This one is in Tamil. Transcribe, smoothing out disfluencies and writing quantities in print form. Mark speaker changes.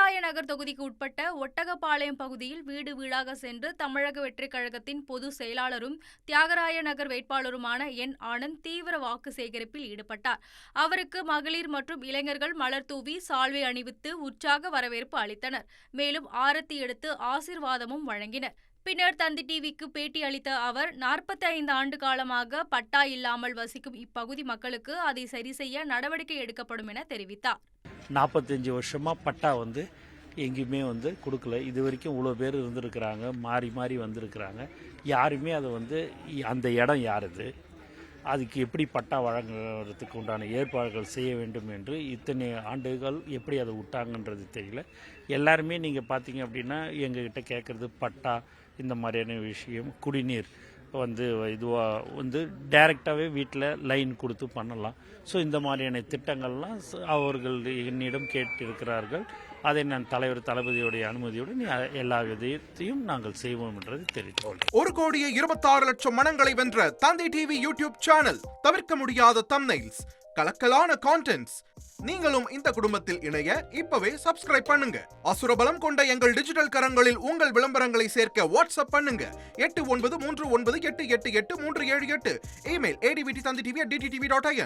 Speaker 1: தியாகராய நகர் தொகுதிக்கு உட்பட்ட ஒட்டகப்பாளையம் பகுதியில் வீடு வீடாக சென்று தமிழக வெற்றிக் கழகத்தின் பொதுச் செயலாளரும் தியாகராய நகர் வேட்பாளருமான என் ஆனந்த் தீவிர வாக்கு சேகரிப்பில் ஈடுபட்டார். அவருக்கு மகளிர் மற்றும் இளைஞர்கள் மலர் தூவி சால்வை அணிவித்து உற்சாக வரவேற்பு அளித்தனர். மேலும் ஆரத்தி எடுத்து ஆசீர்வாதமும் வழங்கினர். பின்னர் தந்தி டிவிக்கு பேட்டி அளித்த அவர் 45 ஆண்டு காலமாக பட்டா இல்லாமல் வசிக்கும் இப்பகுதி மக்களுக்கு அதை சரி செய்ய நடவடிக்கை எடுக்கப்படும் என தெரிவித்தார்.
Speaker 2: 45 வருஷமாக பட்டா எங்கேயுமே கொடுக்கல. இது வரைக்கும் இவ்வளோ பேர் இருந்திருக்கிறாங்க, மாறி மாறி வந்திருக்கிறாங்க. யாருமே அதை அந்த இடம் யாருது, அதுக்கு எப்படி பட்டா வழங்குறதுக்கு உண்டான ஏற்பாடுகள் செய்ய வேண்டும் என்று இத்தனை ஆண்டுகள் எப்படி அதை விட்டாங்கன்றது தெரியல. எல்லாருமே நீங்கள் பார்த்தீங்க அப்படின்னா எங்ககிட்ட கேட்குறது பட்டா, இந்த மாதிரியான விஷயம், குடிநீர் இதுவாக டைரெக்டாகவே வீட்டில் லைன் கொடுத்து பண்ணலாம். ஸோ இந்த மாதிரியான திட்டங்கள்லாம் அவர்கள் என்னிடம் கேட்டிருக்கிறார்கள். அதை நான் தலைவர் தளபதியுடைய அனுமதியுடன் எல்லா விதத்தையும் நாங்கள் செய்வோம் என்றது தெரிவித்தோம்.
Speaker 3: 1,26,00,000 மனங்களை வென்ற தந்தி டிவி யூடியூப் சேனல். தவிர்க்க முடியாத தம்ப்நெயில்ஸ், கலக்கலான கான்டென்ட்ஸ். நீங்களும் இந்த குடும்பத்தில் இணைய இப்பவே சப்ஸ்கிரைப் பண்ணுங்க. அசுரபலம் கொண்ட எங்கள் டிஜிட்டல் கரங்களில் உங்கள் விளம்பரங்களை சேர்க்க வாட்ஸ்அப் பண்ணுங்க. 8939888838. Email advttv@dttv.in.